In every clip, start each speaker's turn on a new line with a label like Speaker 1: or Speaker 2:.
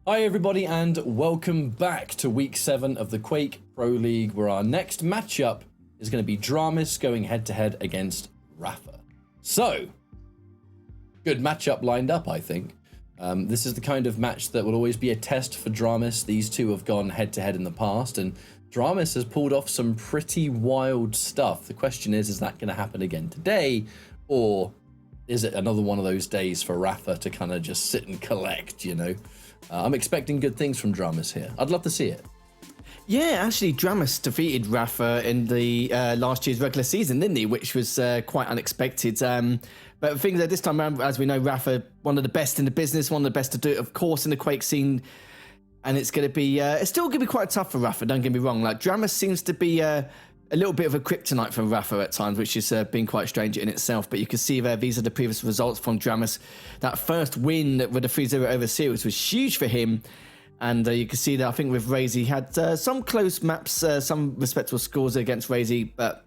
Speaker 1: Hi everybody and welcome back to week 7 of the Quake Pro League, where our next matchup is going to be dramiS going head to head against rapha. So, good matchup lined up, I think. This is the kind of match that will always be a test for dramiS. These two have gone head to head in the past and dramiS has pulled off some pretty wild stuff. The question is that going to happen again today, or is it another one of those days for rapha to kind of just sit and collect, you know? I'm expecting good things from dramiS here. I'd love to see it.
Speaker 2: Yeah, actually, dramiS defeated rapha in the last year's regular season, didn't he? Which was quite unexpected. But the thing is that this time around, as we know, rapha, one of the best in the business, one of the best to do it, of course, in the Quake scene. And it's going to be, it's still going to be quite tough for rapha, don't get me wrong. Like, dramiS seems to be a little bit of a kryptonite from rapha at times, which has been quite strange in itself. But you can see there, these are the previous results from dramiS. That first win with the 3-0 over series was huge for him. And you can see that, I think, with rapha, he had some close maps, some respectable scores against rapha, but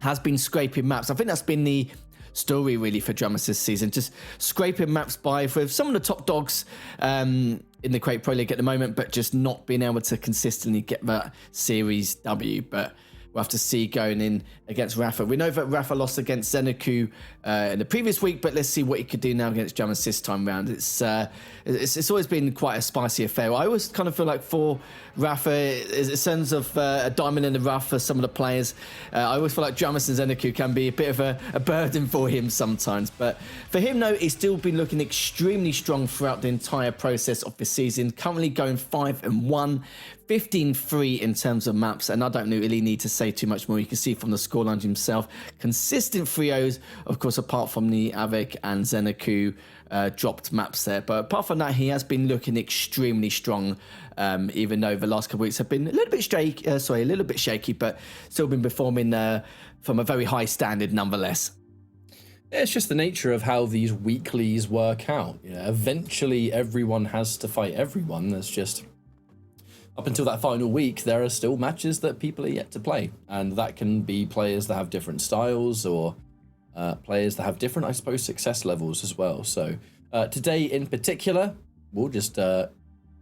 Speaker 2: has been scraping maps. I think that's been the story, really, for dramiS this season. Just scraping maps by for some of the top dogs in the Quake Pro League at the moment, but just not being able to consistently get that series W. But we'll have to see going in against rapha. We know that rapha lost against Xenoku in the previous week, but let's see what he could do now against dramiS this time round. It's always been quite a spicy affair. I always kind of feel like for rapha, in terms of a diamond in the rough for some of the players, I always feel like dramiS and Xenoku can be a bit of a burden for him sometimes. But for him, though, he's still been looking extremely strong throughout the entire process of the season. Currently going 5-1. 15-3 in terms of maps, and I don't really need to say too much more. You can see from the scoreline himself, consistent 3-0s, of course, apart from the Avik and Xenoku dropped maps there. But apart from that, he has been looking extremely strong, even though the last couple of weeks have been a little bit shaky, but still been performing from a very high standard nonetheless.
Speaker 1: It's just the nature of how these weeklies work out. You know, eventually everyone has to fight everyone. There's just, up until that final week, there are still matches that people are yet to play. And that can be players that have different styles, or players that have different, I suppose, success levels as well. So today in particular, we'll just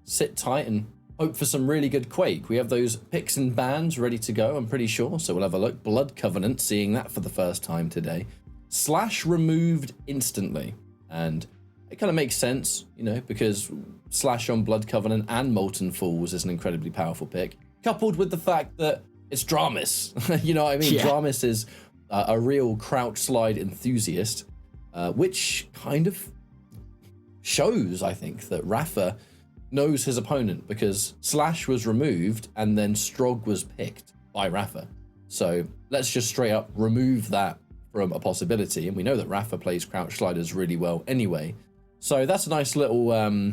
Speaker 1: sit tight and hope for some really good Quake. We have those picks and bans ready to go, I'm pretty sure. So we'll have a look. Blood Covenant, seeing that for the first time today. Slash removed instantly. And it kind of makes sense, you know, because Slash on Blood Covenant and Molten Falls is an incredibly powerful pick, coupled with the fact that it's dramiS. You know what I mean? Yeah. dramiS is a real crouch slide enthusiast, which kind of shows, I think, that rapha knows his opponent, because Slash was removed and then Strog was picked by rapha. So let's just straight up remove that from a possibility. And we know that rapha plays crouch sliders really well anyway. So that's a nice little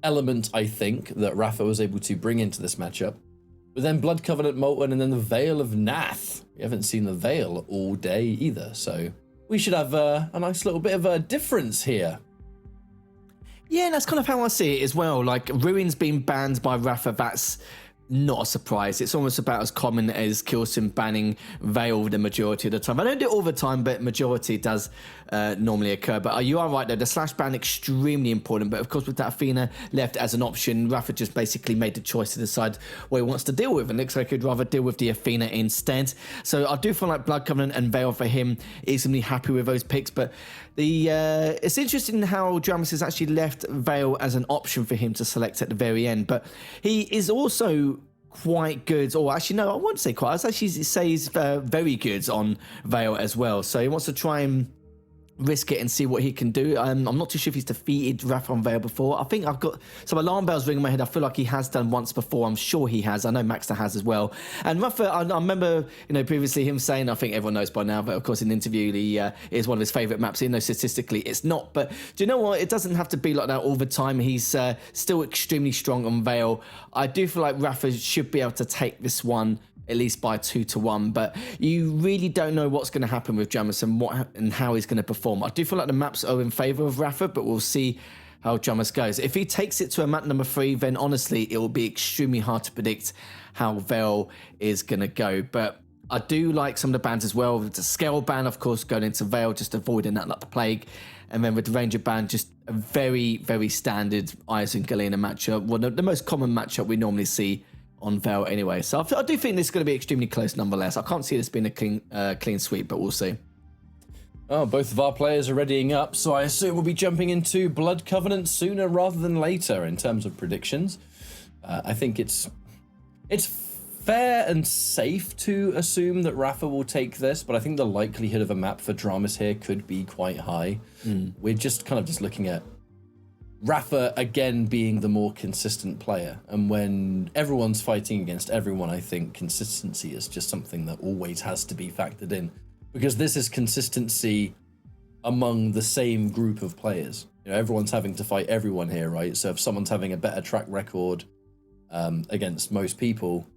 Speaker 1: element, I think, that rapha was able to bring into this matchup. But then Blood Covenant, Molten, and then the Vale of Nath. We haven't seen the Vale all day either, so we should have a nice little bit of a difference here.
Speaker 2: Yeah, that's kind of how I see it as well. Like, Ruin's being banned by rapha, that's not a surprise. It's almost about as common as Killsim banning Vale the majority of the time. I don't do it all the time, but majority does normally occur. But you are right though, the Slash ban extremely important. But of course, with that Athena left as an option, rapha just basically made the choice to decide what he wants to deal with, and looks like he'd rather deal with the Athena instead. So I do feel like Blood Covenant and Vale for him is going to be happy with those picks. But it's interesting how dramiS has actually left Vale as an option for him to select at the very end. But he is also quite good, or actually no, I won't say quite. I'd actually say he's very good on Vale as well. So he wants to try and risk it and see what he can do. I'm not too sure if he's defeated rapha on Vale before. I think I've got some alarm bells ringing in my head. I feel like he has done once before. I'm sure he has. I know Maxter has as well. And rapha, I remember, you know, previously him saying, I think everyone knows by now, but of course in the interview, he is one of his favourite maps. Even though statistically it's not. But do you know what? It doesn't have to be like that all the time. He's still extremely strong on Vale. I do feel like rapha should be able to take this one at least by 2-1, but you really don't know what's going to happen with dramiS and how he's going to perform. I do feel like the maps are in favour of rapha, but we'll see how dramiS goes. If he takes it to a map number 3, then honestly it will be extremely hard to predict how Vale is going to go. But I do like some of the bans as well. The scale ban, of course, going into Vale, just avoiding that like the plague. And then with the Ranger Band, just a very, very standard Ice and Galena matchup. One of the most common matchup we normally see on Vale anyway. So I do think this is going to be extremely close nonetheless. I can't see this being a clean sweep, but we'll see.
Speaker 1: Oh, both of our players are readying up, so I assume we'll be jumping into Blood Covenant sooner rather than later in terms of predictions. I think it's fair and safe to assume that rapha will take this, but I think the likelihood of a map for dramiS here could be quite high. We're just looking at rapha again being the more consistent player, and when everyone's fighting against everyone, I think consistency is just something that always has to be factored in, because this is consistency among the same group of players. You know, everyone's having to fight everyone here, right? So if someone's having a better track record against most people,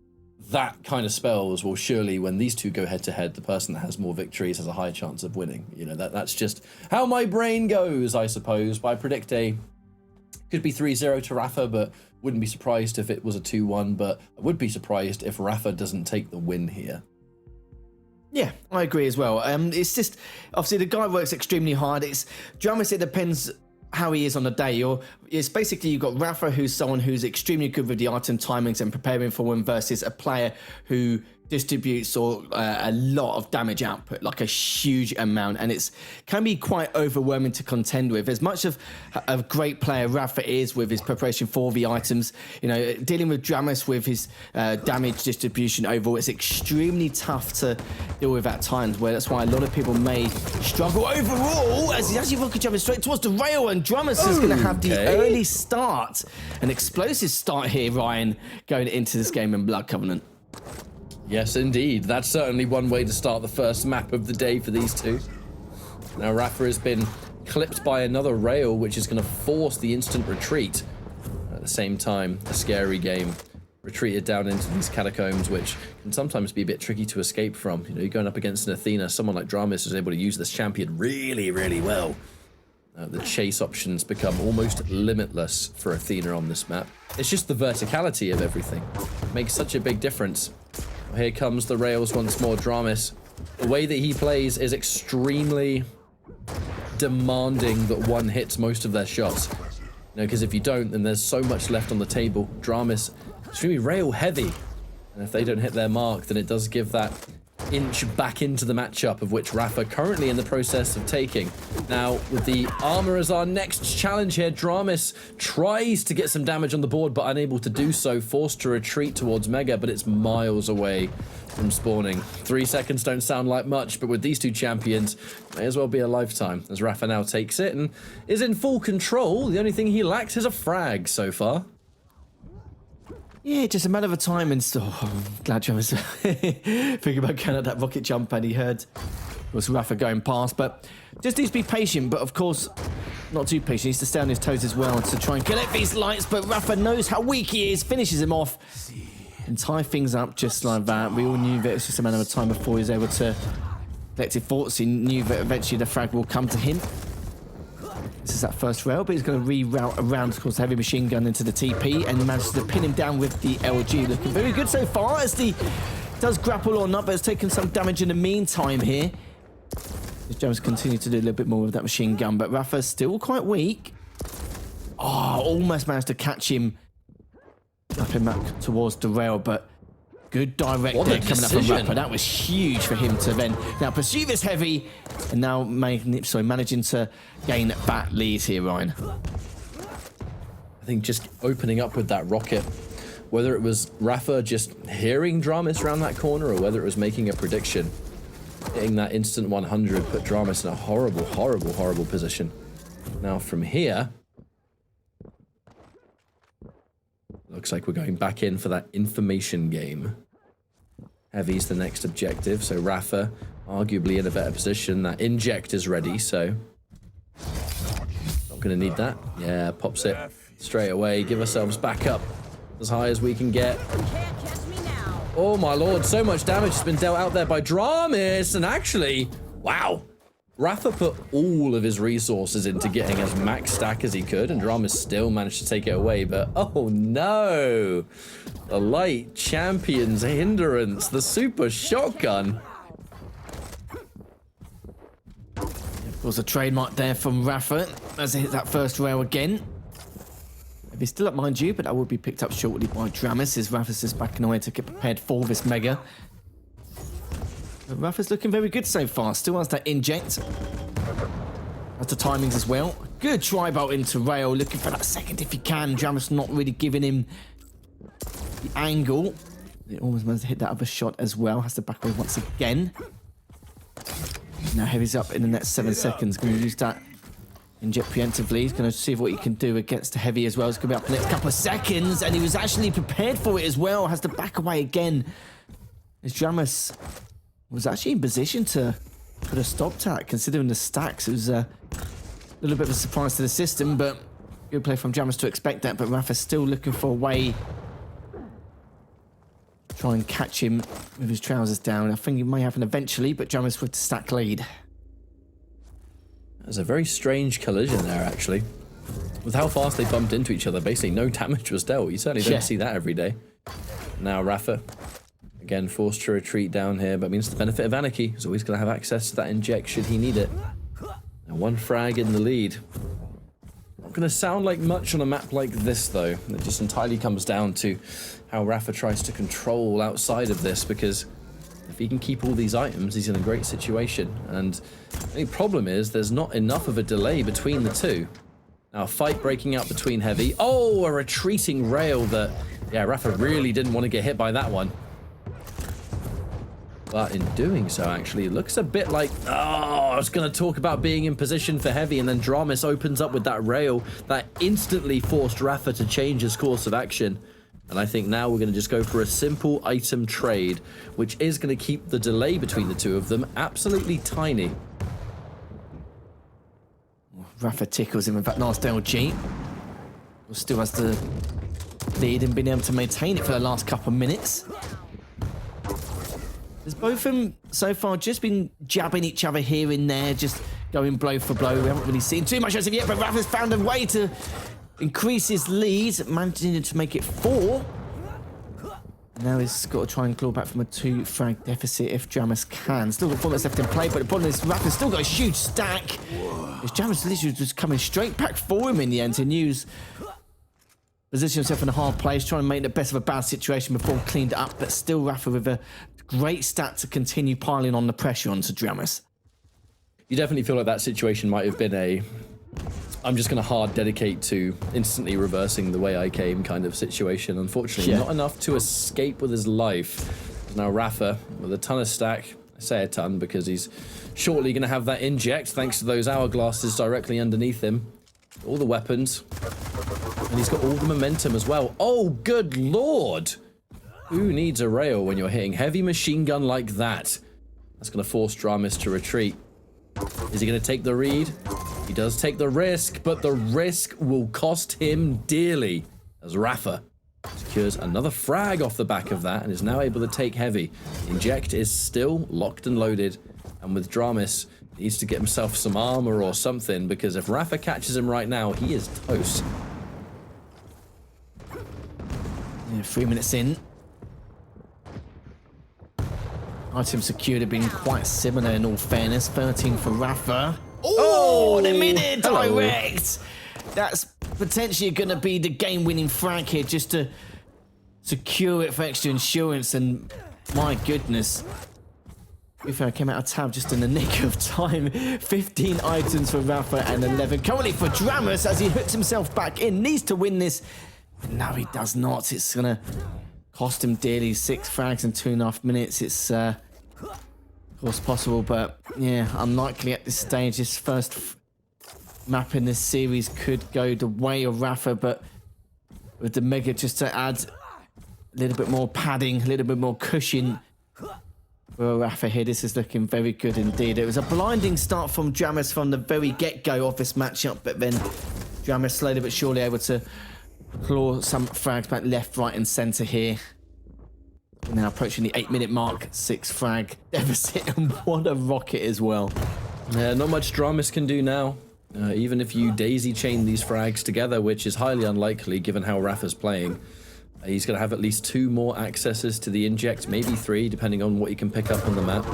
Speaker 1: that kind of spells, well, surely when these two go head to head, the person that has more victories has a higher chance of winning. You know, that's just how my brain goes, I suppose. But I predict could be 3-0 to rapha, but wouldn't be surprised if it was a 2-1, but I would be surprised if rapha doesn't take the win here.
Speaker 2: Yeah, I agree as well. It's just, obviously the guy works extremely hard. It's dramiS, it depends how he is on the day. It's basically, you've got rapha, who's someone who's extremely good with the item timings and preparing for one, versus a player who distributes a lot of damage output, like a huge amount, and it's can be quite overwhelming to contend with. As much of a great player rapha is with his preparation for the items, you know, dealing with dramiS with his damage distribution overall, it's extremely tough to deal with at times, where that's why a lot of people may struggle overall, as he's actually rocket jumping straight towards the rail, and dramiS is going to have the early start, an explosive start here, Ryan, going into this game in Blood Covenant.
Speaker 1: Yes, indeed. That's certainly one way to start the first map of the day for these two. Now, rapha has been clipped by another rail, which is going to force the instant retreat. At the same time, a scary game retreated down into these catacombs, which can sometimes be a bit tricky to escape from. You know, you're going up against an Athena. Someone like dramiS is able to use this champion really, really well. The chase options become almost limitless for Athena on this map. It's just the verticality of everything. It makes such a big difference. Here comes the rails once more, dramiS. The way that he plays is extremely demanding that one hits most of their shots. You know, because if you don't, then there's so much left on the table. dramiS, extremely rail heavy. And if they don't hit their mark, then it does give that inch back into the matchup, of which rapha currently in the process of taking. Now, with the armor as our next challenge here, dramiS tries to get some damage on the board, but unable to do so, forced to retreat towards Mega, but it's miles away from spawning. 3 seconds don't sound like much, but with these two champions, may as well be a lifetime, as rapha now takes it and is in full control. The only thing he lacks is a frag so far.
Speaker 2: Yeah, just a matter of time, and so I'm glad dramiS thinking about going at that rocket jump, and he heard it was rapha going past, but just needs to be patient, but of course not too patient. He needs to stay on his toes as well to try and collect these lights, but rapha knows how weak he is, finishes him off and tie things up just like that. We all knew that it was just a matter of time before he was able to collect his thoughts. He knew that eventually the frag will come to him. This is that first rail, but he's going to reroute around, of course, the heavy machine gun into the TP and manages to pin him down with the LG. Looking very good so far, as the does grapple or not, but has taken some damage in the meantime here. dramiS continue to do a little bit more with that machine gun, but rapha's still quite weak. Oh, almost managed to catch him up him back towards the rail, but good direct there coming up from rapha. That was huge for him to then now pursue this heavy, and now managing to gain back leads here, Ryan.
Speaker 1: I think just opening up with that rocket, whether it was rapha just hearing dramiS around that corner, or whether it was making a prediction, hitting that instant 100 put dramiS in a horrible, horrible, horrible position. Now from here, looks like we're going back in for that information game. Heavy's the next objective, so rapha arguably in a better position. That inject is ready, so not going to need that. Yeah, pops it straight away. Give ourselves back up as high as we can get. Oh my lord, so much damage has been dealt out there by dramiS, and actually, wow. rapha put all of his resources into getting as max stack as he could, and dramiS still managed to take it away, but oh no! The light champion's hindrance, the super shotgun.
Speaker 2: Of Was a trademark there from rapha as he hit that first rail again. He's still up, mind you, but that will be picked up shortly by dramiS as rapha's just backing away to get prepared for this mega. But rapha's looking very good so far. Still has that inject. That's the timings as well. Good try bolt into rail, looking for that second if he can. dramiS not really giving him the angle. He almost managed to hit that other shot as well. Has to back away once again. Now Heavy's up in the next 7 seconds. Going to use that inject preemptively. He's going to see what he can do against the Heavy as well. It's going to be up in the next couple of seconds. And he was actually prepared for it as well. Has to back away again. As dramiS was actually in position to put a stop to that, considering the stacks. It was a little bit of a surprise to the system, but good play from dramiS to expect that. But rapha's still looking for a way to try and catch him with his trousers down. I think it may happen eventually, but dramiS with the stack lead.
Speaker 1: There's a very strange collision there, actually. With how fast they bumped into each other, basically no damage was dealt. You certainly don't see that every day. Now rapha, again, forced to retreat down here, but means the benefit of Anarchy. He's always going to have access to that inject should he need it. Now 1 frag in the lead. Not going to sound like much on a map like this, though. It just entirely comes down to how rapha tries to control outside of this, because if he can keep all these items, he's in a great situation. And the only problem is there's not enough of a delay between the two. Now a fight breaking out between Heavy. Oh, a retreating rail that, yeah, rapha really didn't want to get hit by that one. But in doing so, actually, it looks a bit like, oh, I was going to talk about being in position for Heavy, and then dramiS opens up with that rail that instantly forced rapha to change his course of action. And I think now we're going to just go for a simple item trade, which is going to keep the delay between the two of them absolutely tiny.
Speaker 2: rapha tickles him with that last LG. Still has the lead and been able to maintain it for the last couple of minutes. There's both of them so far just been jabbing each other here and there, just going blow for blow. We haven't really seen too much as of yet, but rapha's found a way to increase his lead, managing to make it 4. Now he's got to try and claw back from a 2 frag deficit if dramiS can. Still got 4 minutes left in play, but the problem is rapha's still got a huge stack. As dramiS literally just coming straight back for him in the end to use. Position himself in a hard place, trying to make the best of a bad situation before cleaned it up, but still rapha with a great stat to continue piling on the pressure onto dramiS.
Speaker 1: You definitely feel like that situation might have been a I'm just going to hard dedicate to instantly reversing the way I came kind of situation. Unfortunately, not enough to escape with his life. Now rapha with a ton of stack. I say a ton because he's shortly going to have that inject thanks to those hourglasses directly underneath him. All the weapons. And he's got all the momentum as well. Oh, good lord! Who needs a rail when you're hitting heavy machine gun like that? That's going to force dramiS to retreat. Is he going to take the read? He does take the risk, but the risk will cost him dearly as rapha secures another frag off the back of that and is now able to take Heavy. Inject is still locked and loaded, and with dramiS, he needs to get himself some armor or something, because if rapha catches him right now, he is toast.
Speaker 2: Yeah, 3 minutes in. Item secured have been quite similar in all fairness. 13 for rapha. Oh, the minute direct! That's potentially going to be the game-winning frag here, just to secure it for extra insurance, and my goodness. I came out of tab just in the nick of time. 15 items for rapha and 11 currently for dramiS as he hooks himself back in. Needs to win this. No, he does not. It's going to cost him dearly. 6 frags in 2.5 minutes. It's of course possible, but yeah, unlikely at this stage. This first map in this series could go the way of rapha, but with the mega just to add a little bit more padding, a little bit more cushion for rapha here. This is looking very good indeed. It was a blinding start from dramiS from the very get-go of this matchup, but then dramiS slowly but surely able to claw some frags back left, right and centre here. Now approaching the 8-minute mark, 6 frag deficit, and what a rocket as well.
Speaker 1: Yeah, not much dramiS can do now. Even if you daisy chain these frags together, which is highly unlikely given how rapha's playing, he's going to have at least 2 more accesses to the inject, maybe 3, depending on what he can pick up on the map.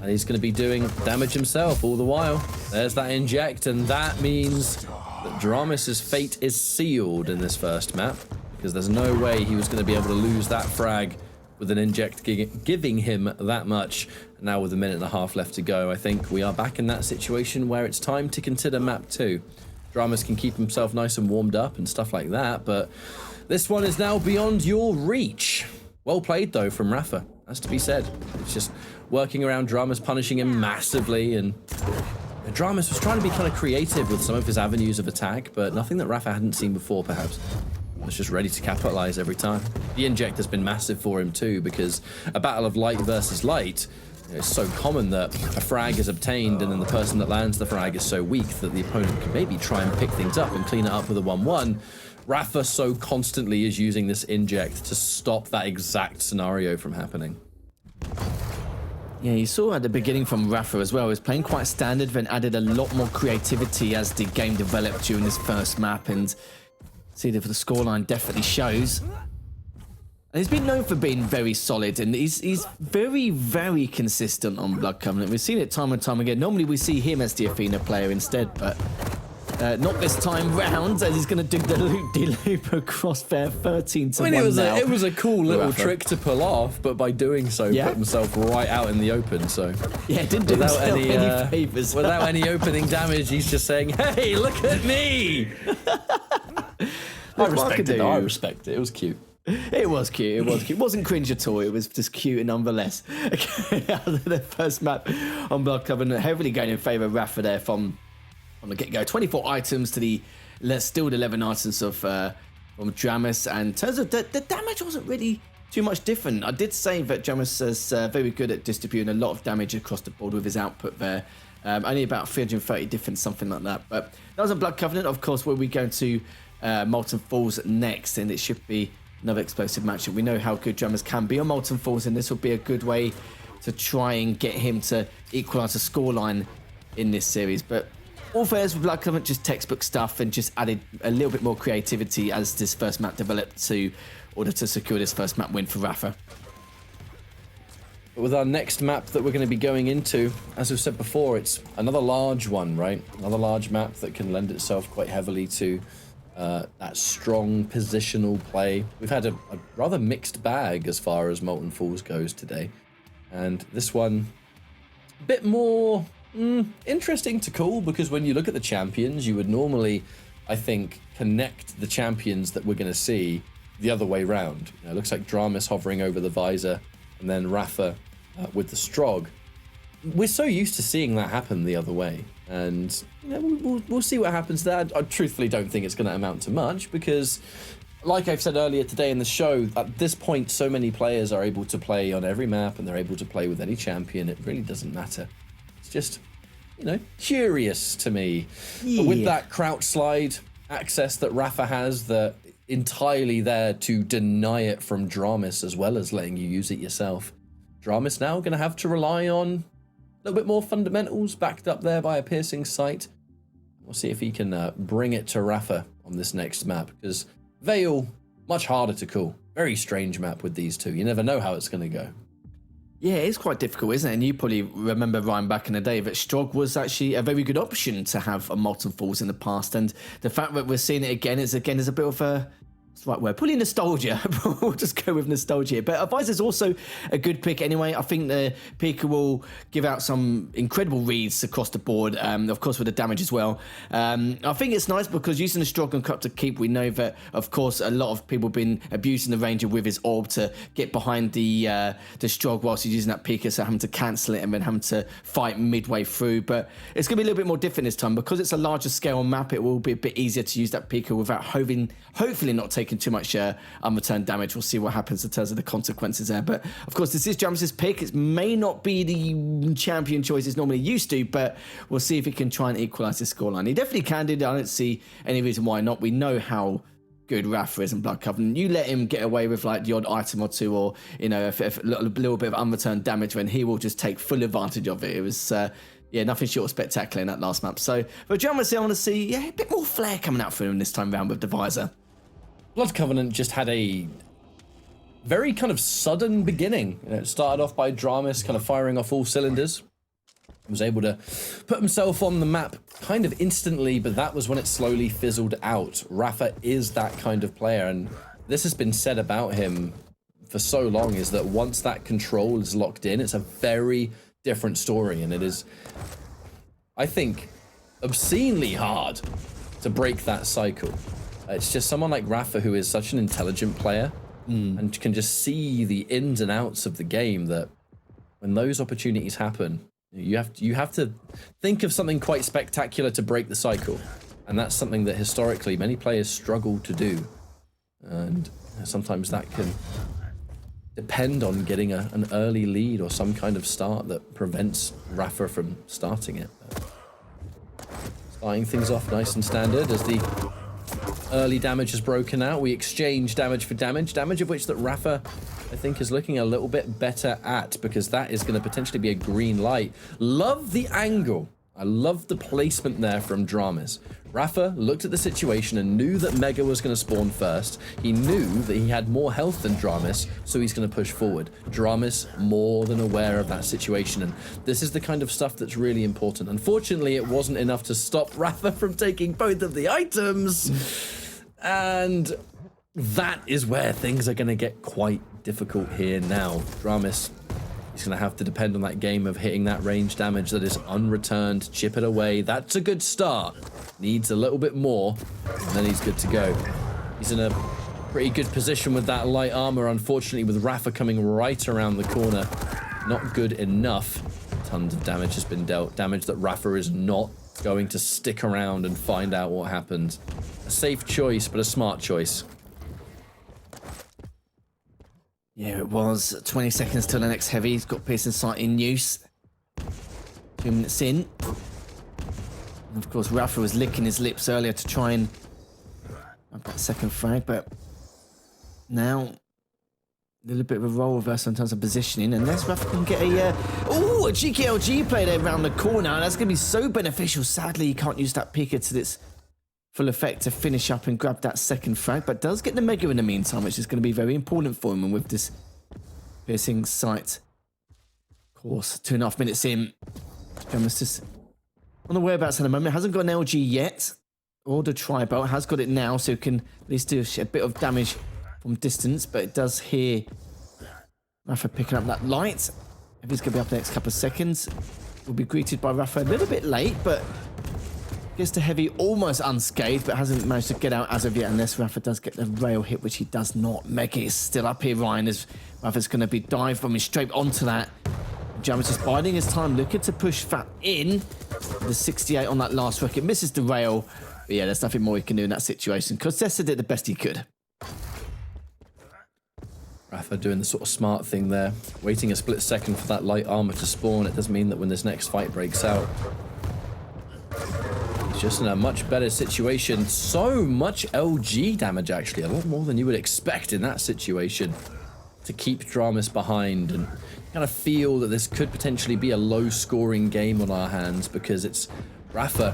Speaker 1: And he's going to be doing damage himself all the while. There's that inject, and that means that dramiS's fate is sealed in this first map, because there's no way he was going to be able to lose that frag with an inject giving him that much. Now with a minute and a half left to go, I think we are back in that situation where it's time to consider map 2. dramiS can keep himself nice and warmed up and stuff like that, but this one is now beyond your reach. Well played though from rapha, has to be said. It's just working around dramiS, punishing him massively, and dramiS was trying to be kind of creative with some of his avenues of attack, but nothing that rapha hadn't seen before perhaps. Was just ready to capitalize every time. The inject has been massive for him too, because a battle of light versus light, it's so common that a frag is obtained and then the person that lands the frag is so weak that the opponent can maybe try and pick things up and clean it up with a 1-1. rapha so constantly is using this inject to stop that exact scenario from happening.
Speaker 2: Yeah, you saw at the beginning from rapha as well. He was playing quite standard, then added a lot more creativity as the game developed during this first map, and see that the scoreline definitely shows. And he's been known for being very solid, and he's very, very consistent on Blood Covenant. We've seen it time and time again. Normally we see him as the Athena player instead, but not this time round, as he's going to do the loop-de-loop across there, 13 to 1 now.
Speaker 1: It was a cool little trick to pull off, but by doing so, put himself right out in the open. So
Speaker 2: yeah, didn't do himself any favors.
Speaker 1: Without any opening damage, he's just saying, "Hey, look at me." I respect it. It was cute.
Speaker 2: It was cute. It was cute. It wasn't cringe at all. It was just cute nonetheless. Okay, out of the first map on Blood Covenant, heavily going in favour of rapha there from the get-go. 24 items to the still 11 items of from dramiS, and in terms of the damage wasn't really too much different. I did say that dramiS is very good at distributing a lot of damage across the board with his output there. Only about 330 difference, something like that. But that was a Blood Covenant. Of course, where we go to Molten Falls next, and it should be another explosive matchup. We know how good dramiS can be on Molten Falls, and this will be a good way to try and get him to equalise the scoreline in this series. But all fairs with Blood Covenant, just textbook stuff, and just added a little bit more creativity as this first map developed in order to secure this first map win for rapha.
Speaker 1: But with our next map that we're going to be going into, as we've said before, it's another large one, right? Another large map that can lend itself quite heavily to that strong positional play. We've had a rather mixed bag as far as Molten Falls goes today, and this one a bit more interesting to call, because when you look at the champions, you would normally, I think, connect the champions that we're going to see the other way round. It looks like dramiS hovering over the visor, and then rapha with the Strog. We're so used to seeing that happen the other way, and we'll see what happens there. I truthfully don't think it's going to amount to much, because like I've said earlier today in the show, at this point so many players are able to play on every map, and they're able to play with any champion. It really doesn't matter. It's just, curious to me. Yeah. But with that crouch slide access that rapha has, that entirely there to deny it from dramiS as well as letting you use it yourself, dramiS now going to have to rely on a little bit more fundamentals backed up there by a piercing sight. We'll see if he can bring it to rapha on this next map, because Vale, much harder to call. Very strange map with these two. You never know how it's going to go.
Speaker 2: Yeah, it's quite difficult, isn't it? And you probably remember, Ryan, back in the day, that Strog was actually a very good option to have on Molten Falls in the past. And the fact that we're seeing it again is a bit of a... What's the right word? Probably nostalgia. We'll just go with nostalgia. But Advisor's also a good pick anyway. I think the Pika will give out some incredible reads across the board, of course with the damage as well. I think it's nice because using the Strog and Cup to keep, we know that, of course, a lot of people have been abusing the Ranger with his orb to get behind the Strog whilst he's using that Pika, so having to cancel it and then having to fight midway through. But it's going to be a little bit more different this time. Because it's a larger scale map, it will be a bit easier to use that Pika without hopefully not taking too much unreturned damage. We'll see what happens in terms of the consequences there. But of course, this is dramiS's pick. It may not be the champion choice he's normally used to, but we'll see if he can try and equalise his scoreline. He definitely can do that. I don't see any reason why not. We know how good rapha is in Blood Covenant. You let him get away with like the odd item or two, or if a little bit of unreturned damage, when he will just take full advantage of it. It was nothing short of spectacular in that last map. So for dramiS, I want to see a bit more flair coming out for him this time round with the visor.
Speaker 1: Blood Covenant just had a very kind of sudden beginning. It started off by dramiS kind of firing off all cylinders, Was able to put himself on the map kind of instantly, but that was when it slowly fizzled out. Rapha is that kind of player, and this has been said about him for so long, is that once that control is locked in, it's a very different story, and it is, I think, obscenely hard to break that cycle. It's just someone like Rapha who is such an intelligent player and can just see the ins and outs of the game, that when those opportunities happen, you have to think of something quite spectacular to break the cycle, and that's something that historically many players struggle to do, and sometimes that can depend on getting an early lead or some kind of start that prevents Rapha from starting it. Starting things off nice and standard as the early damage is broken out. We exchange damage for damage of which that Rapha, I think, is looking a little bit better at, because that is going to potentially be a green light. Love the angle. I love the placement there from dramiS. Rapha looked at the situation and knew that Mega was going to spawn first. He knew that he had more health than dramiS, so he's going to push forward. dramiS more than aware of that situation, and this is the kind of stuff that's really important. Unfortunately, it wasn't enough to stop Rapha from taking both of the items, and that is where things are going to get quite difficult here now. dramiS, he's going to have to depend on that game of hitting that range damage that is unreturned, chip it away. That's a good start. Needs a little bit more, and then he's good to go. He's in a pretty good position with that light armor. Unfortunately, with Rapha coming right around the corner, not good enough. Tons of damage has been dealt. Damage that Rapha is not going to stick around and find out what happened. A safe choice, but a smart choice.
Speaker 2: Yeah, it was. 20 seconds till the next heavy. He's got piercing sight in use. 2 minutes in. And of course, Rapha was licking his lips earlier to try and have that second frag, but now a little bit of a role reversal in terms of positioning, unless Rapha can get a cheeky LG play there around the corner, and that's going to be so beneficial. Sadly, he can't use that Pika to its full effect to finish up and grab that second frag, but does get the Mega in the meantime, which is going to be very important for him. And with this piercing sight, of course, 2.5 minutes in, dramiS just on the whereabouts at the moment. Hasn't got an LG yet, or the tri-belt. Has got it now, so can at least do a bit of damage from distance, but it does hear Rapha picking up that light. If he's going to be up the next couple of seconds, will be greeted by Rapha a little bit late, but gets to heavy almost unscathed, but hasn't managed to get out as of yet, unless Rapha does get the rail hit, which he does not. Mega is still up here, Ryan, as Rapha's going to be dive bombing straight onto that. dramiS is biding his time, looking to push Fat in. The 68 on that last rocket misses the rail. But yeah, there's nothing more he can do in that situation. Contessa did the best he could.
Speaker 1: Rapha doing the sort of smart thing there, waiting a split second for that light armor to spawn. It does mean that when this next fight breaks out, he's just in a much better situation. So much LG damage, actually, a lot more than you would expect in that situation, to keep dramiS behind, and kind of feel that this could potentially be a low-scoring game on our hands, because it's Rapha,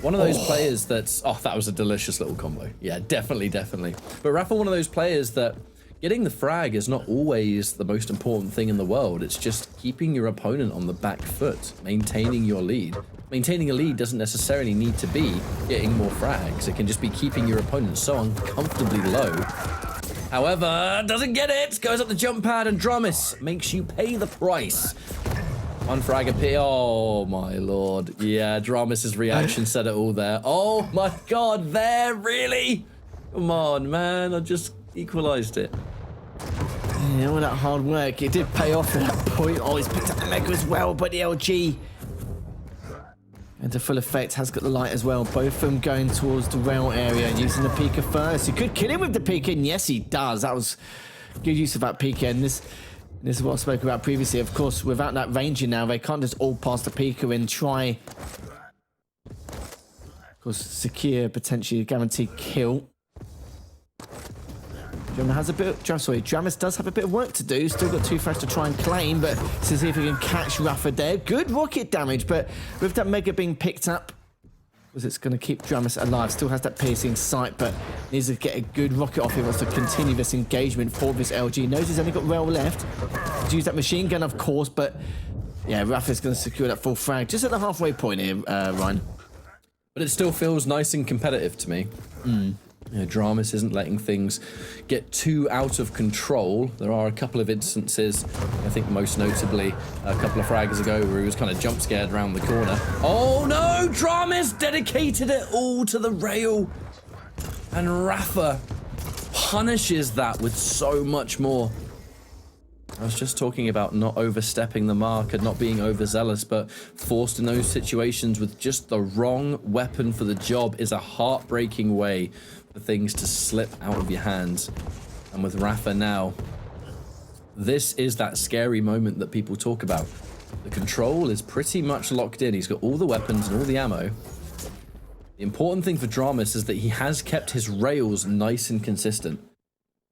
Speaker 1: one of those players that's... Oh, that was a delicious little combo. Yeah, definitely. But Rapha, one of those players that getting the frag is not always the most important thing in the world. It's just keeping your opponent on the back foot, maintaining your lead. Maintaining a lead doesn't necessarily need to be getting more frags. It can just be keeping your opponent so uncomfortably low. However, doesn't get it. Goes up the jump pad, and dramiS makes you pay the price. One frag appear. Oh my lord. Yeah, dramiS's reaction said it all there. Oh my god, there, really? Come on, man. I just equalized it.
Speaker 2: Yeah, all that hard work, it did pay off at that point. Oh, he's picked up the Mega as well, but the LG and to full effect has got the light as well. Both of them going towards the rail area and using the Pika first. He could kill him with the Pika, and yes, he does. That was good use of that Pika, and this is what I spoke about previously. Of course, without that ranging now, they can't just all pass the Pika and try, of course, secure potentially a guaranteed kill. dramiS does have a bit of work to do. Still got 2 frags to try and claim, but to see if he can catch Rapha there. Good rocket damage, but with that Mega being picked up, because it's going to keep dramiS alive. Still has that piercing sight, but needs to get a good rocket off. He wants to continue this engagement for this LG. Knows he's only got rail left. To use that machine gun, of course, but Yeah, rapha's going to secure that full frag just at the halfway point here, Ryan.
Speaker 1: But it still feels nice and competitive to me. You know, dramiS isn't letting things get too out of control. There are a couple of instances, I think most notably a couple of frags ago, where he was kind of jump scared around the corner. Oh no, dramiS dedicated it all to the rail. And rapha punishes that with so much more. I was just talking about not overstepping the mark and not being overzealous, but forced in those situations with just the wrong weapon for the job is a heartbreaking way for things to slip out of your hands. And with rapha now, this is that scary moment that people talk about. The control is pretty much locked in. He's got all the weapons and all the ammo. The important thing for dramiS is that he has kept his rails nice and consistent.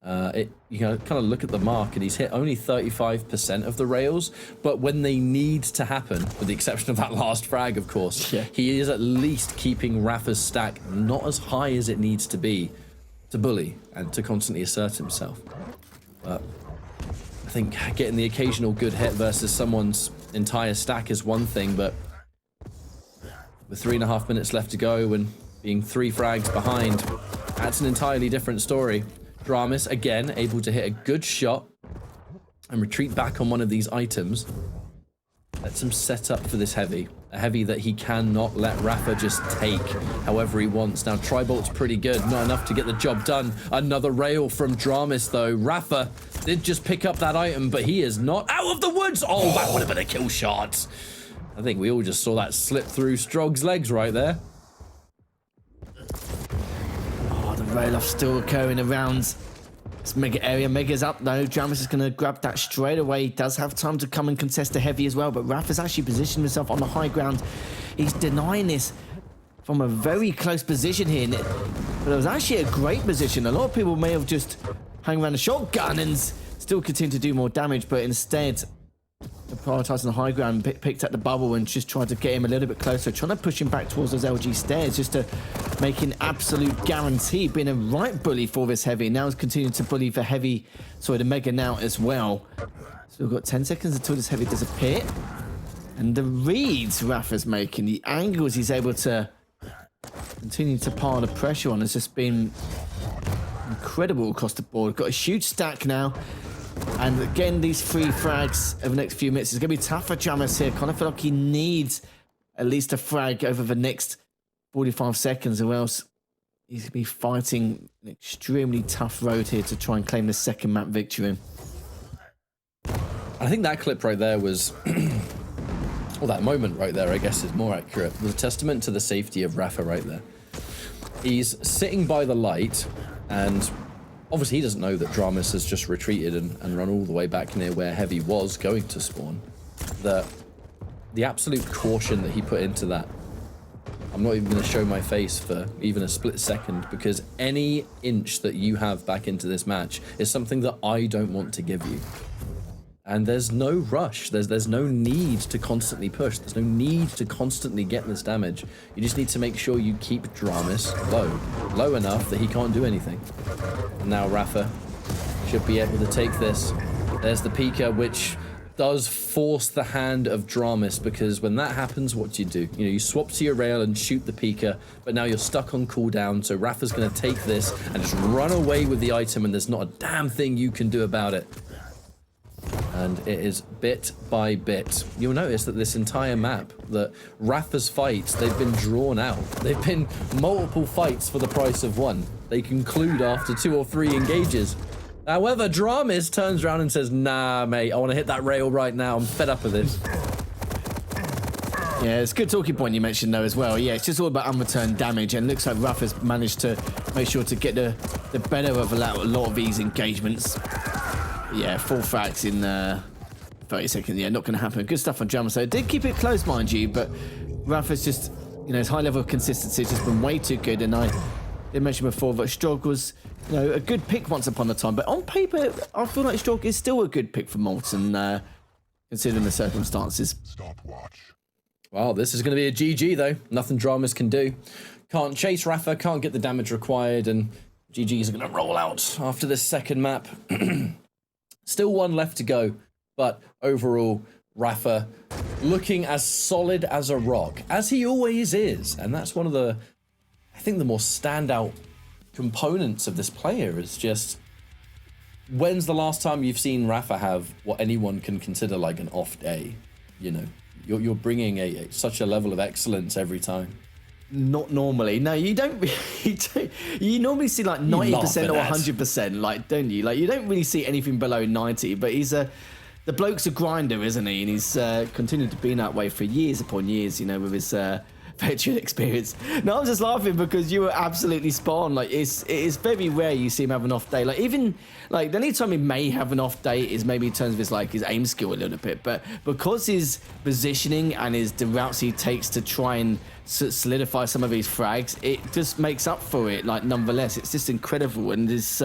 Speaker 1: You can kind of look at the mark and he's hit only 35% of the rails, but when they need to happen, with the exception of that last frag, of course, he is at least keeping rapha's stack not as high as it needs to be to bully and to constantly assert himself. But I think getting the occasional good hit versus someone's entire stack is one thing, but with 3.5 minutes left to go and being 3 frags behind, that's an entirely different story. dramiS, again, able to hit a good shot and retreat back on one of these items. Lets him set up for this heavy. A heavy that he cannot let rapha just take however he wants. Now, Tribolt's pretty good. Not enough to get the job done. Another rail from dramiS, though. rapha did just pick up that item, but he is not out of the woods. Oh, that would have been a kill shot. I think we all just saw that slip through Strog's legs right there.
Speaker 2: Rail off still occurring around this mega area. Mega's up though. dramiS is going to grab that straight away. He does have time to come and contest the heavy as well, but rapha's actually positioned himself on the high ground. He's denying this from a very close position here, but it was actually a great position. A lot of people may have just hung around the shotgun and still continue to do more damage, but instead prioritising the high ground, picked at the bubble and just tried to get him a little bit closer, trying to push him back towards those LG stairs just to make an absolute guarantee, being a right bully for this heavy. Now he's continuing to bully for heavy, sorry, the mega now as well. So we've got 10 seconds until this heavy disappears. And the reads rapha's making, the angles he's able to continue to pile the pressure on has just been incredible across the board. Got a huge stack now. And again, these 3 frags over the next few minutes is going to be tough for dramiS here. Kind of feel like he needs at least a frag over the next 45 seconds, or else he's going to be fighting an extremely tough road here to try and claim the second map victory.
Speaker 1: I think that clip right there was, well, that moment right there, I guess, is more accurate. It was a testament to the safety of rapha right there. He's sitting by the light, and obviously he doesn't know that dramiS has just retreated and run all the way back near where heavy was going to spawn. The absolute caution that he put into that. I'm not even going to show my face for even a split second, because any inch that you have back into this match is something that I don't want to give you. And there's no rush. There's no need to constantly push. There's no need to constantly get this damage. You just need to make sure you keep dramiS low enough that he can't do anything. And now rapha should be able to take this. There's the Pika, which does force the hand of dramiS, because when that happens, what do? You know, you swap to your rail and shoot the Pika, but now you're stuck on cooldown, so rapha's going to take this and just run away with the item, and there's not a damn thing you can do about it. And it is bit by bit. You'll notice that this entire map, that rapha's fights, they've been drawn out. They've been multiple fights for the price of one. They conclude after 2 or 3 engages. However, dramiS turns around and says, nah, mate, I want to hit that rail right now. I'm fed up with this.
Speaker 2: Yeah, it's a good talking point you mentioned though as well. Yeah, it's just all about unreturned damage, and looks like rapha's managed to make sure to get the better of a lot of these engagements. Yeah, 4 frags in 30 seconds. Yeah, not going to happen. Good stuff on dramiS. So it did keep it close, mind you, but rapha's just, you know, his high level of consistency has just been way too good. And I did mention before that Strog was, you know, a good pick once upon a time, but on paper, I feel like Strog is still a good pick for Molten, considering the circumstances.
Speaker 3: Stopwatch.
Speaker 1: Well, this is going to be a GG though. Nothing dramiS can do. Can't chase rapha, can't get the damage required, and GGs are going to roll out after this second map. Still 1 left to go, but overall, rapha looking as solid as a rock, as he always is. And that's one of the, I think, the more standout components of this player is just, when's the last time you've seen rapha have what anyone can consider like an off day? You know, you're bringing such a level of excellence every time.
Speaker 2: Not normally. No, you don't. You normally see like 90% or 100%, like, don't you? Like, you don't really see anything below 90. But the bloke's a grinder, isn't he? And he's continued to be that way for years upon years. You know, with his veteran experience. No, I'm just laughing because you were absolutely spot on. Like, it is very rare you see him have an off day. Like, even like the only time he may have an off day is maybe in terms of his aim skill a little bit. But because his positioning and the routes he takes to try and solidify some of these frags, it just makes up for it. Like, nonetheless, it's just incredible, and this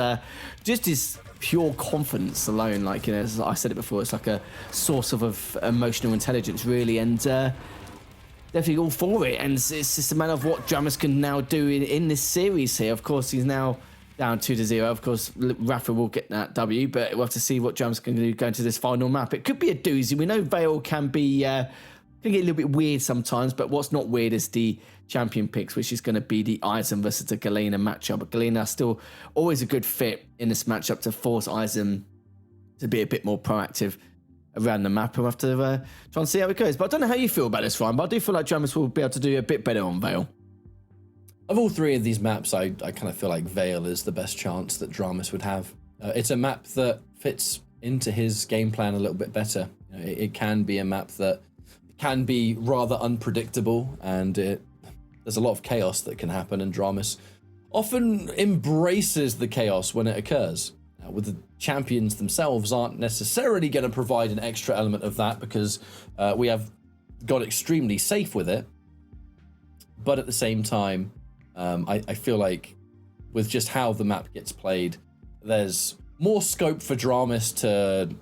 Speaker 2: just his pure confidence alone. Like, you know, as I said it before, it's like a source of emotional intelligence, really, and definitely all for it. And it's just a matter of what dramiS can now do in this series here. Of course, he's now down 2-0. Of course, rapha will get that W, but we'll have to see what dramiS can do going to this final map. It could be a doozy. We know Vale can be can get a little bit weird sometimes, but what's not weird is the champion picks, which is going to be the Eisen versus the Galena matchup. But Galena still always a good fit in this matchup to force Eisen to be a bit more proactive around the map. We'll have to try and see how it goes. But I don't know how you feel about this, Ryan, but I do feel like dramiS will be able to do a bit better on Vale.
Speaker 1: Of all three of these maps, I kind of feel like Vale is the best chance that dramiS would have. It's a map that fits into his game plan a little bit better. You know, it can be a map that can be rather unpredictable, and there's a lot of chaos that can happen, and dramiS often embraces the chaos when it occurs. Now, with the champions themselves aren't necessarily going to provide an extra element of that, because we have got extremely safe with it. But at the same time, I feel like with just how the map gets played, there's more scope for dramiS to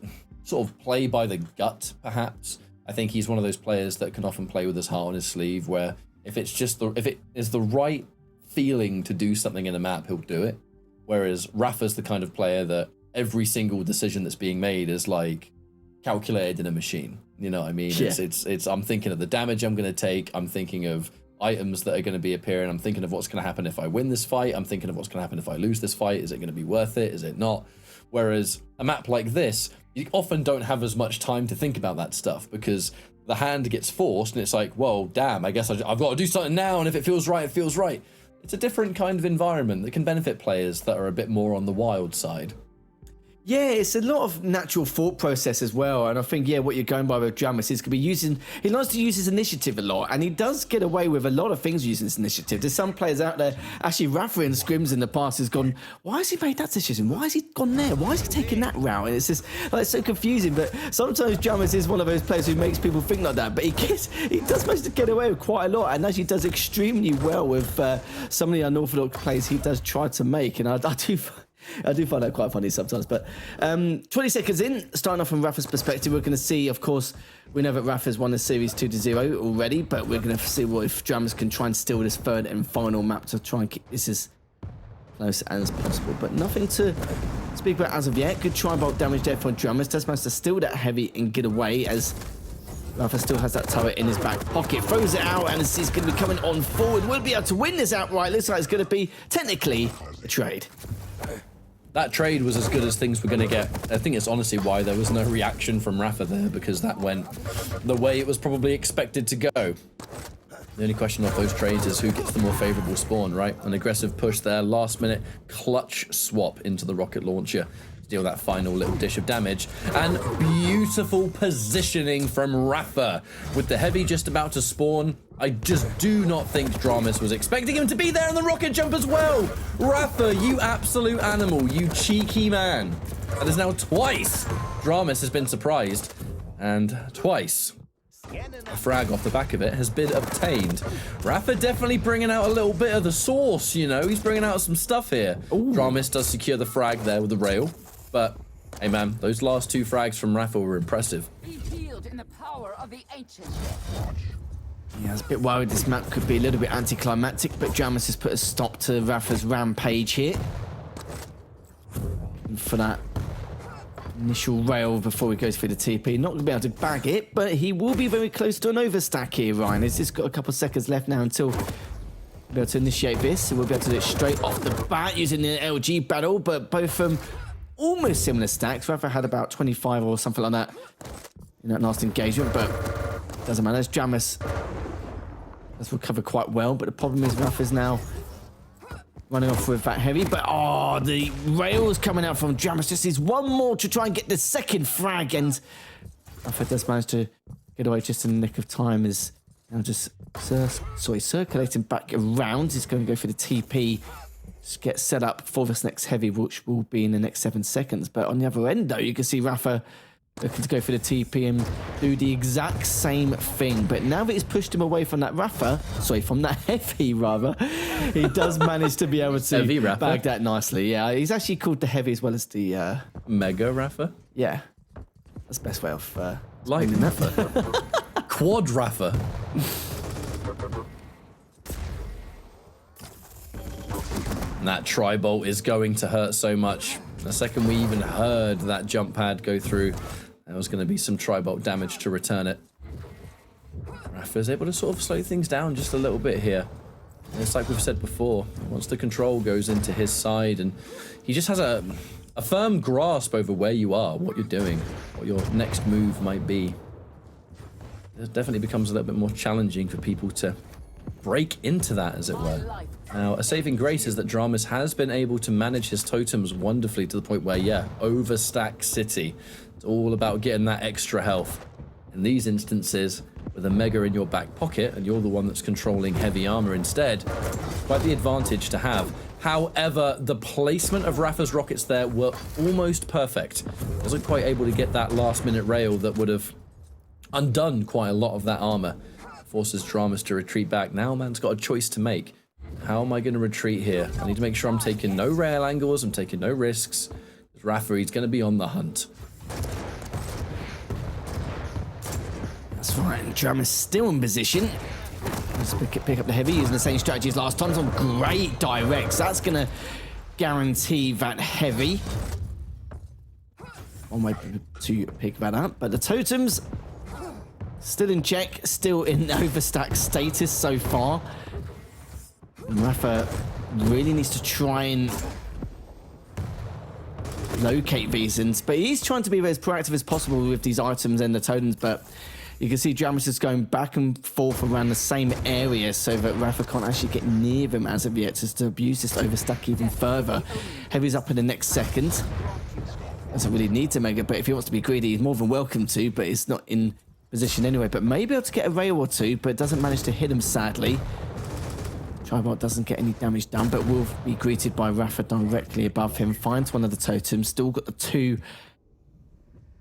Speaker 1: sort of play by the gut, perhaps. I think he's one of those players that can often play with his heart on his sleeve, where if it is the right feeling to do something in a map, he'll do it. Whereas rapha's the kind of player that every single decision that's being made is like calculated in a machine. You know what I mean? Yeah. It's I'm thinking of the damage I'm going to take. I'm thinking of items that are going to be appearing. I'm thinking of what's going to happen if I win this fight. I'm thinking of what's going to happen if I lose this fight. Is it going to be worth it? Is it not? Whereas a map like this, you often don't have as much time to think about that stuff, because the hand gets forced and it's like, whoa, damn, I guess I've got to do something now, and if it feels right, it feels right. It's a different kind of environment that can benefit players that are a bit more on the wild side.
Speaker 2: Yeah, it's a lot of natural thought process as well. And I think, yeah, what you're going by with dramiS is he likes to use his initiative a lot. And he does get away with a lot of things using his initiative. There's some players out there, actually rapha in scrims in the past has gone, why has he made that decision? Why has he gone there? Why is he taking that route? And it's just like, it's so confusing. But sometimes dramiS is one of those players who makes people think like that. But he does manage to get away with quite a lot, and actually does extremely well with some of the unorthodox plays he does try to make. And I do find that quite funny sometimes. But 20 seconds in, starting off from rapha's perspective, we're going to see, of course, we know that rapha's won the series 2-0 already, but we're going to see what if dramiS can try and steal this third and final map to try and keep this as close as possible. But nothing to speak about as of yet. Good try bulk damage there for dramiS. Does manage to steal that heavy and get away, as rapha still has that turret in his back pocket. Throws it out, and he's going to be coming on forward. Will be able to win this outright. Looks like it's going to be technically a trade.
Speaker 1: That trade was as good as things were going to get. I think it's honestly why there was no reaction from rapha there, because that went the way it was probably expected to go. The only question of those trades is who gets the more favorable spawn, right? An aggressive push there, last minute clutch swap into the rocket launcher to deal that final little dish of damage, and beautiful positioning from rapha with the heavy just about to spawn. I just do not think dramiS was expecting him to be there in the rocket jump as well. rapha, you absolute animal, you cheeky man. That is now twice dramiS has been surprised, and twice a frag off the back of it has been obtained. rapha definitely bringing out a little bit of the sauce, you know. He's bringing out some stuff here. Ooh. dramiS does secure the frag there with the rail, but hey man, those last two frags from rapha were impressive.
Speaker 3: Be healed in the power of the ancient.
Speaker 2: Yeah, I was a bit worried this map could be a little bit anticlimactic, but dramiS has put a stop to rapha's rampage here. And for that initial rail before he goes for the TP. Not going to be able to bag it, but he will be very close to an overstack here, Ryan. He's just got a couple of seconds left now until he'll be able to initiate this. So we'll be able to do it straight off the bat using the LG battle, but both from almost similar stacks. Rapha had about 25 or something like that in that last engagement, but doesn't matter. As dramiS has recovered quite well, but the problem is Rapha's now running off with that heavy, but the rails coming out from dramiS. Just needs one more to try and get the second frag, and Rapha does manage to get away just in the nick of time. Is now just circulating back around. He's going to go for the TP, just get set up for this next heavy, which will be in the next 7 seconds. But on the other end, though, you can see Rapha looking to go for the TP and do the exact same thing. But now that he's pushed him away from that from that heavy rather, he does manage to be able to bag that nicely. Yeah, he's actually called the heavy as well as the
Speaker 1: Mega Rapha.
Speaker 2: Yeah, that's the best way of
Speaker 1: like Rapha. Quad Rapha. And that tri-bolt is going to hurt so much. The second we even heard that jump pad go through, there was going to be some tri-bolt damage to return it. Rapha is able to sort of slow things down just a little bit here. And it's like we've said before, once the control goes into his side, and he just has a firm grasp over where you are, what you're doing, what your next move might be. It definitely becomes a little bit more challenging for people to break into that, as it were. Now, a saving grace is that dramiS has been able to manage his totems wonderfully to the point where, overstack City. It's all about getting that extra health. In these instances, with a Mega in your back pocket, and you're the one that's controlling heavy armor instead, quite the advantage to have. However, the placement of Rapha's rockets there were almost perfect. Wasn't quite able to get that last-minute rail that would have undone quite a lot of that armor. Forces dramiS to retreat back. Now man's got a choice to make. How am I going to retreat here? I need to make sure I'm taking no rail angles, I'm taking no risks. Rapha, he's going to be on the hunt.
Speaker 2: That's right, and dramiS still in position. Let's pick up the heavy using the same strategy as last time. Some great directs. That's going to guarantee that heavy. One way to pick that up, but the totems still in check, still in overstack status so far. And Rapha really needs to try and locate these, but he's trying to be as proactive as possible with these items and the totems, but you can see dramiS is going back and forth around the same area so that Rapha can't actually get near them as of yet, just to abuse this overstack even further. Heavy's up in the next second. Doesn't really need to make it, but if he wants to be greedy, he's more than welcome to, but he's not in position anyway. But may be able to get a rail or two, but doesn't manage to hit him, sadly. Tribot doesn't get any damage done, but will be greeted by Rapha directly above him. Finds one of the totems. Still got the two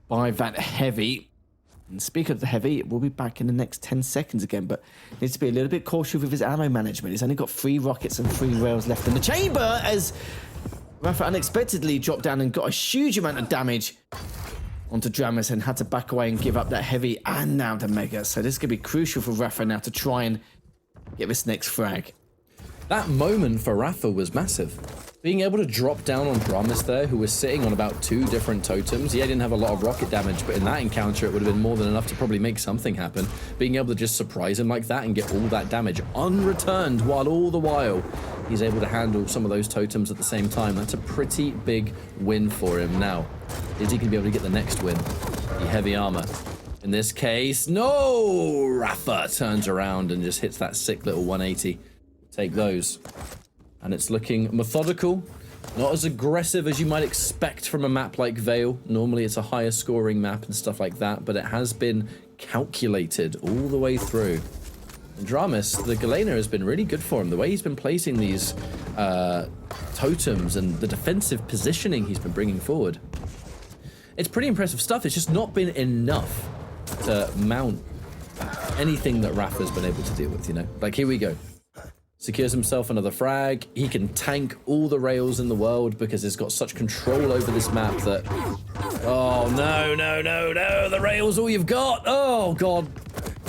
Speaker 2: by that heavy. And speaking of the heavy, we'll be back in the next 10 seconds again, but needs to be a little bit cautious with his ammo management. He's only got 3 rockets and 3 rails left in the chamber as Rapha unexpectedly dropped down and got a huge amount of damage onto dramiS and had to back away and give up that heavy and now the Mega. So this is going to be crucial for Rapha now to try and get this next frag.
Speaker 1: That moment for Rapha was massive. Being able to drop down on dramiS there, who was sitting on about 2 different totems. Yeah, didn't have a lot of rocket damage, but in that encounter, it would have been more than enough to probably make something happen. Being able to just surprise him like that and get all that damage unreturned, while all the while he's able to handle some of those totems at the same time. That's a pretty big win for him. Now, is he going to be able to get the next win? The heavy armor. In this case, no! Rapha turns around and just hits that sick little 180. Take those. And it's looking methodical, not as aggressive as you might expect from a map like Vale. Normally it's a higher scoring map and stuff like that, but it has been calculated all the way through. And dramiS, the Galena has been really good for him. The way he's been placing these totems and the defensive positioning he's been bringing forward. It's pretty impressive stuff. It's just not been enough to mount anything that Rapha's been able to deal with, you know? Like, here we go. Secures himself another frag. He can tank all the rails in the world because he's got such control over this map that... Oh, no, no, no, no. The rail's all you've got. Oh, God.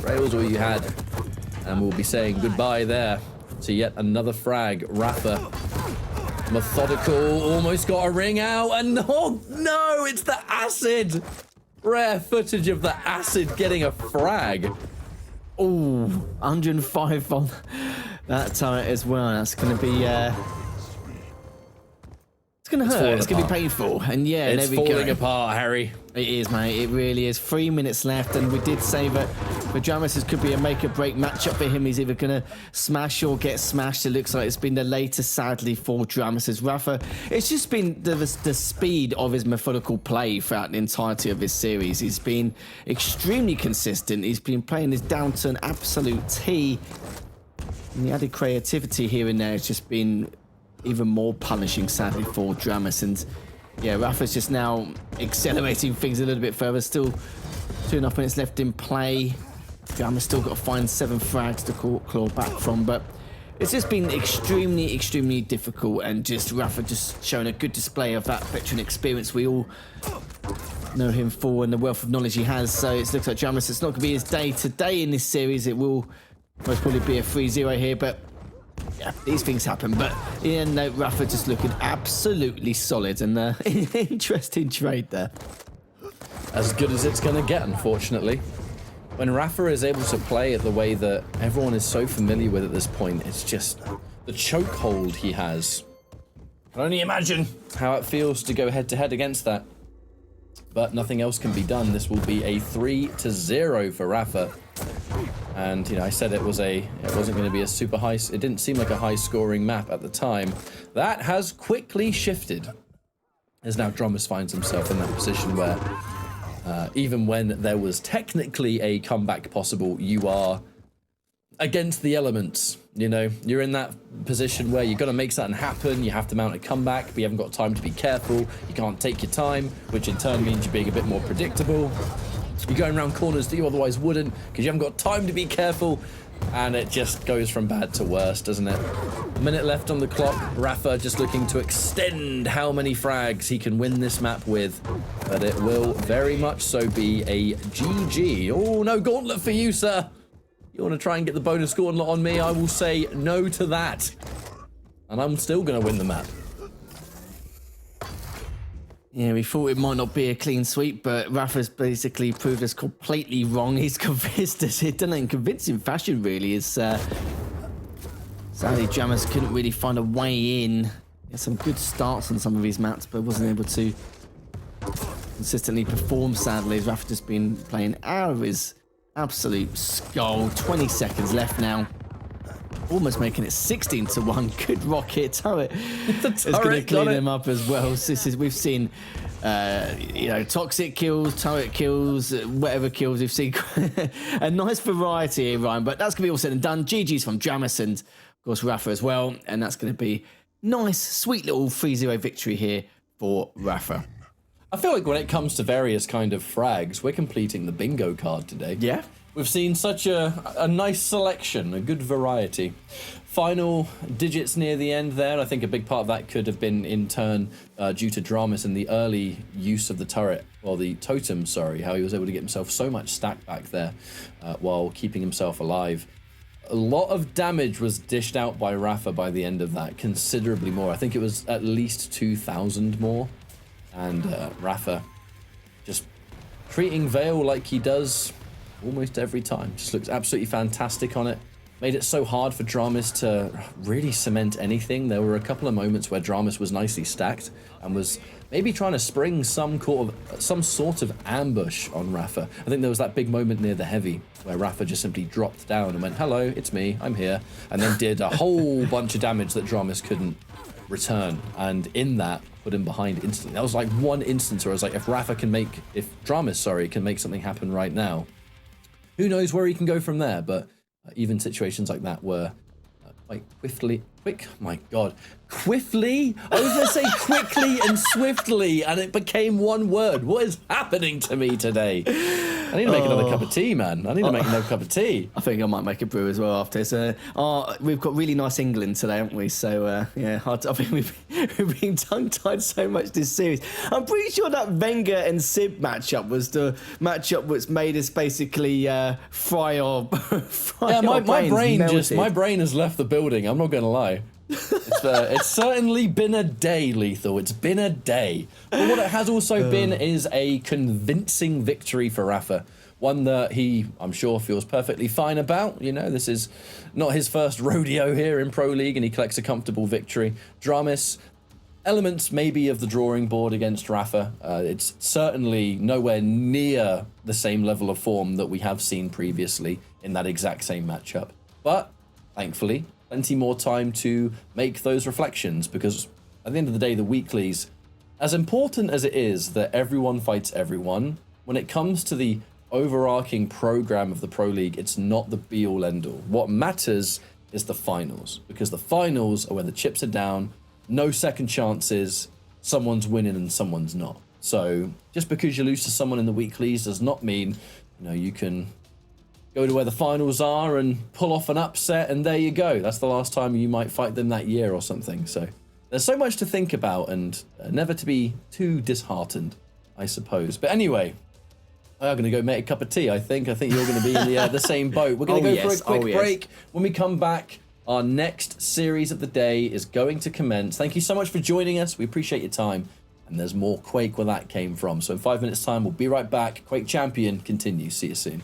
Speaker 1: Rail's all you had. And we'll be saying goodbye there to yet another frag. Rapha Methodical, almost got a ring out, and oh no, it's the acid. Rare footage of the acid getting a frag.
Speaker 2: Oh, 105 on that turret as well. That's going to be... it's going to hurt. It's going to be painful. And yeah,
Speaker 1: it's
Speaker 2: there we
Speaker 1: falling
Speaker 2: go.
Speaker 1: apart, Harry.
Speaker 2: It is, mate. It really is. 3 minutes left, and we did say that for dramiS, this could be a make-or-break matchup for him. He's either going to smash or get smashed. It looks like it's been the later, sadly, for dramiS. rapha, it's just been the speed of his methodical play throughout the entirety of his series. He's been extremely consistent. He's been playing this down to an absolute T. And the added creativity here and there has just been even more punishing, sadly, for dramiS. And yeah, rapha's just now accelerating things a little bit further. Still 2.5 minutes left in play. dramiS still got to find 7 frags to claw back from, but it's just been extremely difficult, and just rapha just showing a good display of that veteran experience we all know him for and the wealth of knowledge he has. So it looks like dramiS, it's not going to be his day today in this series. It will most probably be a 3-0 here, but yeah, these things happen. But yeah, no, rapha just looking absolutely solid, and interesting trade there.
Speaker 1: As good as it's going to get, unfortunately. When rapha is able to play it the way that everyone is so familiar with at this point, it's just the chokehold he has. I can only imagine how it feels to go head-to-head against that. But nothing else can be done. This will be a 3-0 for rapha. And, you know, I said it wasn't going to be a super high... It didn't seem like a high-scoring map at the time. That has quickly shifted, as now dramiS finds himself in that position where even when there was technically a comeback possible, you are against the elements. You know, you're in that position where you've got to make something happen. You have to mount a comeback, but you haven't got time to be careful. You can't take your time, which in turn means you're being a bit more predictable. You're going around corners that you otherwise wouldn't because you haven't got time to be careful, and it just goes from bad to worse, doesn't it? A minute left on the clock. rapha just looking to extend how many frags he can win this map with, but it will very much so be a GG. Oh, no gauntlet for you, sir. You want to try and get the bonus gauntlet on me? I will say no to that, and I'm still going to win the map.
Speaker 2: Yeah, we thought it might not be a clean sweep, but rapha's basically proved us completely wrong. He's convinced us, he's done it in convincing fashion, really. Sadly, dramiS couldn't really find a way in. He had some good starts on some of his maps, but wasn't able to consistently perform, sadly, as rapha just been playing out of his absolute skull. 20 seconds left now. Almost making it 16-1. Good rocket turret. It's going to clean them up as well. So we've seen, you know, toxic kills, turret kills, whatever kills. We've seen a nice variety here, Ryan. But that's going to be all said and done. GG's from dramiS and, of course, rapha as well. And that's going to be nice, sweet little 3-0 victory here for rapha.
Speaker 1: I feel like when it comes to various kind of frags, we're completing the bingo card today.
Speaker 2: Yeah.
Speaker 1: We've seen such a nice selection, a good variety. Final digits near the end there. I think a big part of that could have been in turn due to dramiS and the early use of the turret, or the totem, sorry, how he was able to get himself so much stack back there while keeping himself alive. A lot of damage was dished out by rapha by the end of that, considerably more. I think it was at least 2,000 more. And rapha just treating Vale like he does almost every time. Just looks absolutely fantastic on it. Made it so hard for dramiS to really cement anything. There were a couple of moments where dramiS was nicely stacked and was maybe trying to spring some sort of ambush on rapha. I think there was that big moment near the heavy where rapha just simply dropped down and went, "Hello, it's me, I'm here," and then did a whole bunch of damage that dramiS couldn't return, and in that put him behind instantly. That was like one instance where I was like, if dramiS can make something happen right now, who knows where he can go from there. But even situations like that were quite quickly. Quickly? I was going to say quickly and swiftly, and it became one word. What is happening to me today? I need to make another cup of tea, man. I need to make another cup of tea.
Speaker 2: I think I might make a brew as well after this. We've got really nice England today, haven't we? So, yeah, I think we've been tongue-tied so much this series. I'm pretty sure that Wenger and Sib matchup was the matchup which made us basically fry our
Speaker 1: my brain has left the building. I'm not going to lie. It's certainly been a day, Lethal. It's been a day. But what it has also been is a convincing victory for Rapha. One that he, I'm sure, feels perfectly fine about. You know, this is not his first rodeo here in Pro League, and he collects a comfortable victory. dramiS, elements maybe of the drawing board against Rapha. It's certainly nowhere near the same level of form that we have seen previously in that exact same matchup. But, thankfully, plenty more time to make those reflections, because at the end of the day, the weeklies, as important as it is that everyone fights everyone, when it comes to the overarching program of the Pro League, it's not the be-all end-all. What matters is the finals, because the finals are when the chips are down, no second chances, someone's winning and someone's not. So just because you lose to someone in the weeklies does not mean, you know, you can go to where the finals are and pull off an upset and there you go. That's the last time you might fight them that year or something. So there's so much to think about, and never to be too disheartened, I suppose. But anyway, I'm going to go make a cup of tea, I think. I think you're going to be in the same boat. We're going to go for a quick break. When we come back, our next series of the day is going to commence. Thank you so much for joining us. We appreciate your time. And there's more Quake where that came from. So in 5 minutes' time, we'll be right back. Quake Champion continues. See you soon.